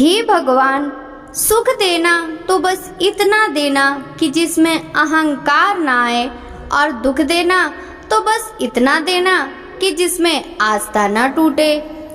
हे भगवान, सुख देना तो बस इतना देना कि जिसमें अहंकार ना आए, और दुख देना तो बस इतना देना कि जिसमें आस्था न टूटे।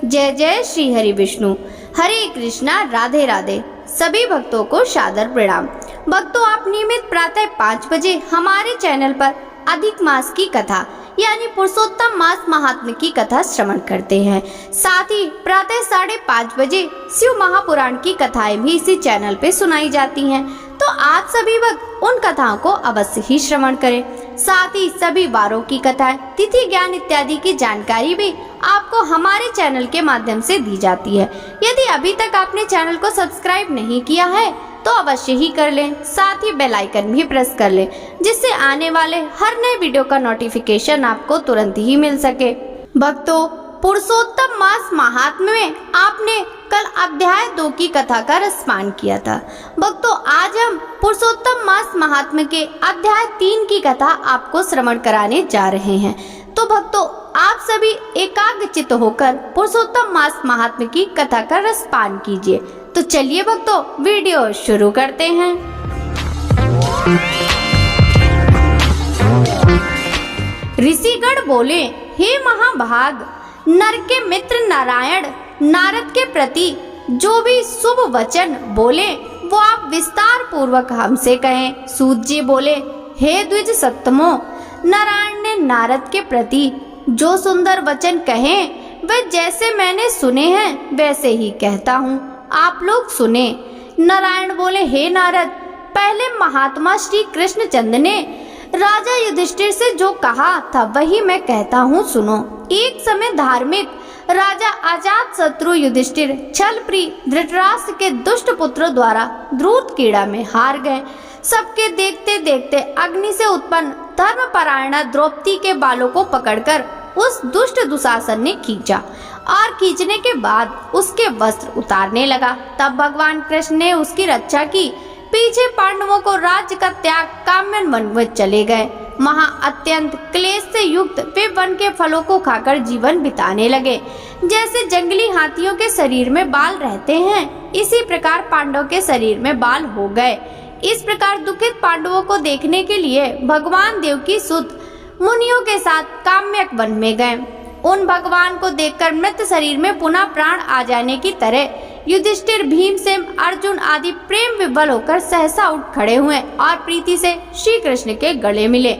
जय जय श्री हरि विष्णु। हरे कृष्णा, राधे राधे। सभी भक्तों को सादर प्रणाम। भक्तों, आप नियमित प्रातः 5 बजे हमारे चैनल पर अधिक मास की कथा यानी पुरुषोत्तम मास महात्म्य की कथा श्रवण करते हैं। साथ ही प्रातः 5:30 बजे शिव महापुराण की कथाएं भी इसी चैनल पे सुनाई जाती हैं। तो आप सभी वक्त उन कथाओं को अवश्य ही श्रवण करें। साथ ही सभी वारों की कथाएं, तिथि ज्ञान इत्यादि की जानकारी भी आपको हमारे चैनल के माध्यम से दी जाती है। यदि अभी तक आपने चैनल को सब्सक्राइब नहीं किया है तो अवश्य ही कर लें। साथ ही बेल आइकन भी प्रेस कर लें, जिससे आने वाले हर नए वीडियो का नोटिफिकेशन आपको तुरंत ही मिल सके। भक्तों, पुरुषोत्तम मास महात्म्य में आपने कल अध्याय 2 की कथा का रसपान किया था। भक्तों, आज हम पुरुषोत्तम मास महात्म्य के अध्याय 3 की कथा आपको श्रवण कराने जा रहे हैं। तो भक्तों, आप सभी एकाग्रचित्त होकर पुरुषोत्तम मास महात्म्य की कथा का रसपान कीजिए। तो चलिए भक्तों, वीडियो शुरू करते हैं। ऋषिगण बोले, हे महाभाग, नर के मित्र नारायण नारद के प्रति जो भी शुभ वचन बोले वो आप विस्तार पूर्वक हमसे कहें। सूत जी बोले, हे द्विज सत्तमो, नारायण ने नारद के प्रति जो सुंदर वचन कहे वे जैसे मैंने सुने हैं वैसे ही कहता हूँ, आप लोग सुने। नारायण बोले, हे नारद, पहले महात्मा श्री कृष्णचंद्र ने राजा युधिष्ठिर से जो कहा था वही मैं कहता हूँ, सुनो। एक समय धार्मिक राजा अजात शत्रु युधिष्ठिर छलप्रिय धृतराष्ट्र के दुष्ट पुत्रों द्वारा द्रुत कीड़ा में हार गए। सबके देखते देखते अग्नि से उत्पन्न धर्मपरायणा द्रौपदी के बालों को पकड़कर उस दुष्ट दुशासन ने खींचा और खींचने के बाद उसके वस्त्र उतारने लगा। तब भगवान कृष्ण ने उसकी रक्षा की। पीछे पांडवों को राज्य का त्याग काम्यन वन में चले गए। वहाँ अत्यंत क्लेश से युक्त वे वन के फलों को खाकर जीवन बिताने लगे। जैसे जंगली हाथियों के शरीर में बाल रहते हैं, इसी प्रकार पांडवों के शरीर में बाल हो गए। इस प्रकार दुखित पांडवों को देखने के लिए भगवान देव की सुत मुनियों के साथ काम्यक वन में गए। उन भगवान को देखकर मृत शरीर में पुनः प्राण आ जाने की तरह युधिष्ठिर, भीमसेन, अर्जुन आदि प्रेम विभल होकर सहसा उठ खड़े हुए और प्रीति से श्री कृष्ण के गले मिले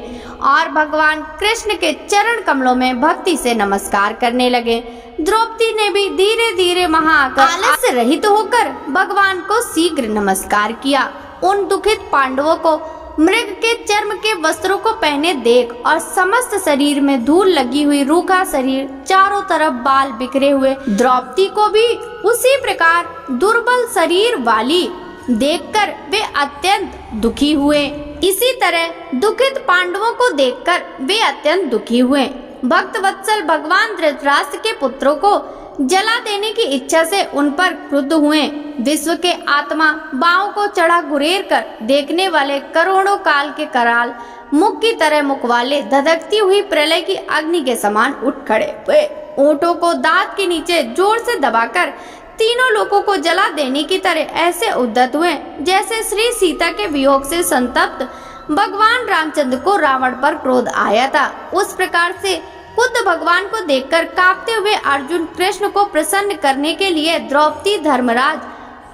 और भगवान कृष्ण के चरण कमलों में भक्ति से नमस्कार करने लगे। द्रौपदी ने भी धीरे धीरे वहां आकर आलस्य रहित होकर भगवान को शीघ्र नमस्कार किया। उन दुखित पांडवों को मृग के चर्म के वस्त्रों को पहने देख और समस्त शरीर में धूल लगी हुई रूखा शरीर, चारों तरफ बाल बिखरे हुए द्रौपदी को भी उसी प्रकार दुर्बल शरीर वाली देखकर वे अत्यंत दुखी हुए। इसी तरह दुखित पांडवों को देखकर वे अत्यंत दुखी हुए। भक्त वत्सल भगवान धृतराष्ट्र के पुत्रों को जला देने की इच्छा से उन पर क्रुद्ध हुए। विश्व के आत्मा बाहों को चढ़ा गुरेर कर देखने वाले करोड़ों काल के कराल मुख की तरह मुख वाले धधकती हुई प्रलय की अग्नि के समान उठ खड़े हुए। ऊंटों को दांत के नीचे जोर से दबाकर तीनों लोगों को जला देने की तरह ऐसे उद्यत हुए जैसे श्री सीता के वियोग से संतप्त भगवान रामचंद्र को रावण पर क्रोध आया था। उस प्रकार से खुद भगवान को देखकर कांपते हुए अर्जुन कृष्ण को प्रसन्न करने के लिए द्रौपदी, धर्मराज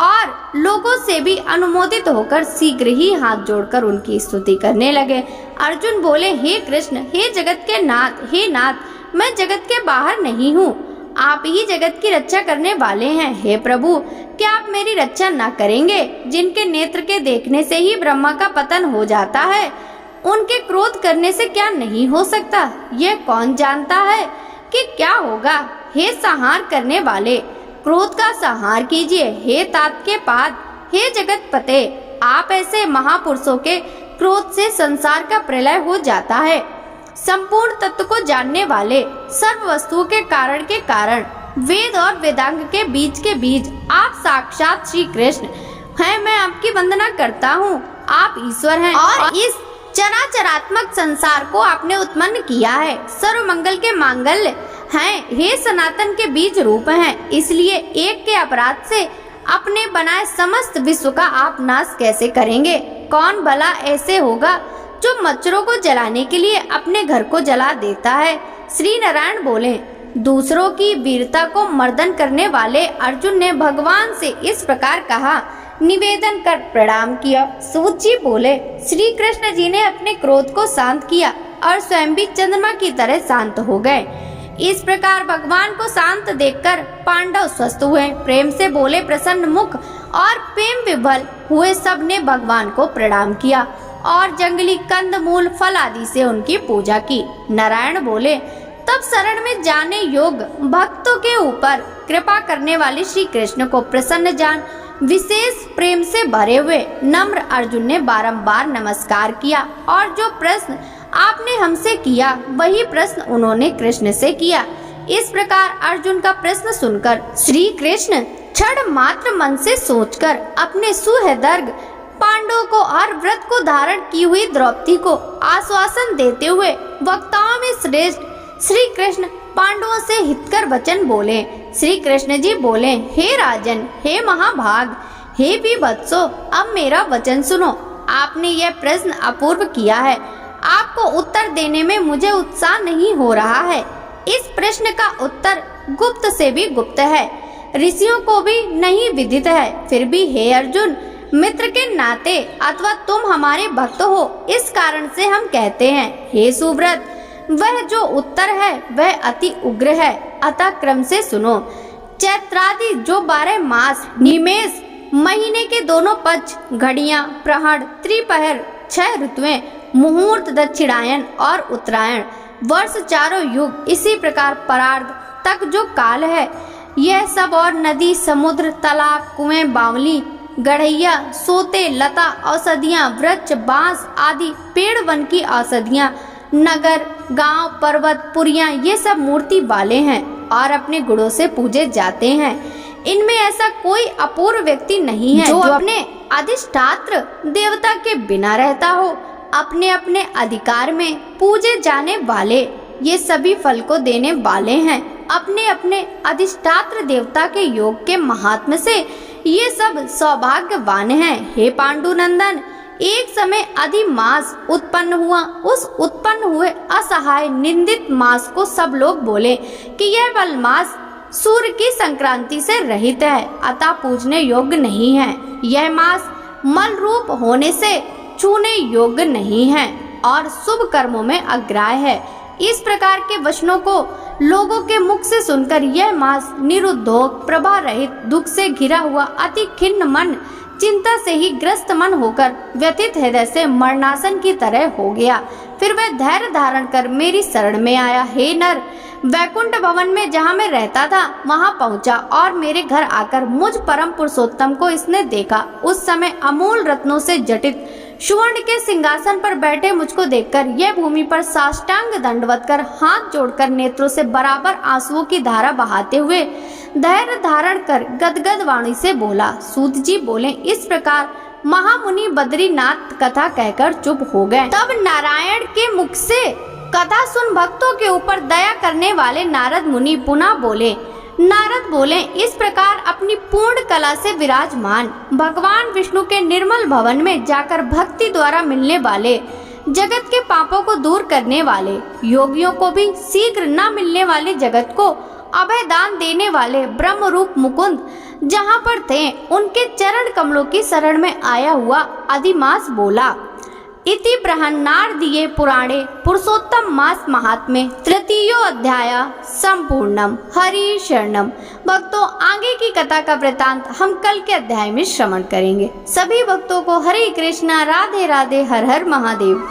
और लोगों से भी अनुमोदित होकर शीघ्र ही हाथ जोड़कर उनकी स्तुति करने लगे। अर्जुन बोले, हे कृष्ण, हे जगत के नाथ, हे नाथ, मैं जगत के बाहर नहीं हूँ, आप ही जगत की रक्षा करने वाले हैं। हे प्रभु, क्या आप मेरी रक्षा न करेंगे? जिनके नेत्र के देखने से ही ब्रह्मा का पतन हो जाता है, उनके क्रोध करने से क्या नहीं हो सकता? यह कौन जानता है कि क्या होगा? हे संहार करने वाले, क्रोध का संहार कीजिए। हे तात के पाद, हे जगत पते, आप ऐसे महापुरुषों के क्रोध से संसार का प्रलय हो जाता है। संपूर्ण तत्व को जानने वाले, सर्व वस्तुओं के कारण, वेद और वेदांग के बीज आप साक्षात श्री कृष्ण हैं। मैं आपकी वंदना करता हूँ। आप ईश्वर हैं और इस चराचरात्मक संसार को आपने उत्पन्न किया है। सर्व मंगल के मांगल्य हैं। हे सनातन के बीज रूप हैं। इसलिए एक के अपराध से अपने बनाए समस्त विश्व का आप नाश कैसे करेंगे? कौन भला ऐसे होगा जो मच्छरों को जलाने के लिए अपने घर को जला देता है? श्री नारायण बोले, दूसरों की वीरता को मर्दन करने वाले अर्जुन ने भगवान से इस प्रकार कहा, निवेदन कर प्रणाम किया। सूत जी बोले, श्री कृष्ण जी ने अपने क्रोध को शांत किया और स्वयं भी चंद्रमा की तरह शांत हो गए। इस प्रकार भगवान को शांत देखकर पांडव स्वस्थ हुए, प्रेम से बोले, प्रसन्न मुख और प्रेम विभल हुए सब ने भगवान को प्रणाम किया और जंगली कंद मूल फल आदि से उनकी पूजा की। नारायण बोले, तब शरण में जाने योग भक्तों के ऊपर कृपा करने वाले श्री कृष्ण को प्रसन्न जान विशेष प्रेम से भरे हुए नम्र अर्जुन ने बारंबार नमस्कार किया और जो प्रश्न आपने हमसे किया वही प्रश्न उन्होंने कृष्ण से किया। इस प्रकार अर्जुन का प्रश्न सुनकर श्री कृष्ण क्षण मात्र मन से सोचकर अपने सुहृदर्ग पांडवों को और व्रत को धारण की हुई द्रौपदी को आश्वासन देते हुए वक्ताओं में श्रेष्ठ श्री कृष्ण पांडवों से हितकर वचन बोले। श्री कृष्ण जी बोले, हे राजन, हे महाभाग, हे विवत्सो, अब मेरा वचन सुनो। आपने यह प्रश्न अपूर्व किया है, आपको उत्तर देने में मुझे उत्साह नहीं हो रहा है। इस प्रश्न का उत्तर गुप्त से भी गुप्त है, ऋषियों को भी नहीं विदित है। फिर भी हे अर्जुन, मित्र के नाते अथवा तुम हमारे भक्त हो, इस कारण से हम कहते हैं, हे सुव्रत, वह जो उत्तर है वह अति उग्र है, अतः क्रम से सुनो। चैत्रादि जो 12 मास, निमेष महीने के दोनों पक्ष, घड़ियां, प्रहर, त्रिपहर, 6 ऋतुएं, मुहूर्त, दक्षिणायन और उत्तरायण, वर्ष, चारों युग, इसी प्रकार परार्ध तक जो काल है, यह सब और नदी, समुद्र, तालाब, कुएं, बावली, गढ़ैया, सोते, लता, औषधियां, वृक्ष, बांस आदि पेड़ वन की औषधियां, नगर, गांव, पर्वत, पुरियां, ये सब मूर्ति वाले हैं और अपने गुणों से पूजे जाते हैं। इनमें ऐसा कोई अपूर्व व्यक्ति नहीं है जो अपने अधिष्ठात्र देवता के बिना रहता हो। अपने अपने अधिकार में पूजे जाने वाले ये सभी फल को देने वाले हैं। अपने अपने अधिष्ठात्र देवता के योग के महात्म्य से ये सब सौभाग्यवान हैं। हे पांडुनंदन, एक समय अधिमास उत्पन्न हुआ। उस उत्पन्न हुए असहाय निंदित मास को सब लोग बोले कि यह वलमास सूर्य की संक्रांति से रहित है, अतः पूजने योग्य नहीं है। यह मास मल रूप होने से छूने योग्य नहीं है और शुभ कर्मों में अग्राह्य है। इस प्रकार के वचनों को लोगों के मुख से सुनकर यह मास निरुद्धोग, प्रभा रहित, दुख से घिरा हुआ, अति खिन्न मन, चिंता से ही ग्रस्त मन होकर व्यथित हृदय से मरणासन की तरह हो गया। फिर वह धैर्य धारण कर मेरी शरण में आया। हे नर, वैकुंठ भवन में जहाँ मैं रहता था वहाँ पहुँचा और मेरे घर आकर मुझ परम पुरुषोत्तम को इसने देखा। उस समय अमूल रत्नों से जटित सुवर्ण के सिंहासन पर बैठे मुझको देखकर यह भूमि पर साष्टांग दंडवत कर हाथ जोड़कर नेत्रों से बराबर आंसुओं की धारा बहाते हुए धैर्य धारण कर गदगद वाणी से बोला। सूत जी बोले, इस प्रकार महामुनि बद्रीनाथ कथा कहकर चुप हो गए। तब नारायण के मुख से कथा सुन भक्तों के ऊपर दया करने वाले नारद मुनि पुनः बोले। नारद बोले, इस प्रकार अपनी पूर्ण कला से विराजमान भगवान विष्णु के निर्मल भवन में जाकर भक्ति द्वारा मिलने वाले, जगत के पापों को दूर करने वाले, योगियों को भी शीघ्र न मिलने वाले जगत को अभय दान देने वाले ब्रह्म रूप मुकुंद जहाँ पर थे, उनके चरण कमलों की शरण में आया हुआ अधिमास बोला। इति बृहन्नारदीये पुराणे पुरुषोत्तम मास महात्म्ये तृतीयो अध्याय संपूर्णम। हरि शरणम। भक्तों, आगे की कथा का वृतांत हम कल के अध्याय में श्रवण करेंगे। सभी भक्तों को हरे कृष्णा, राधे राधे, हर हर महादेव।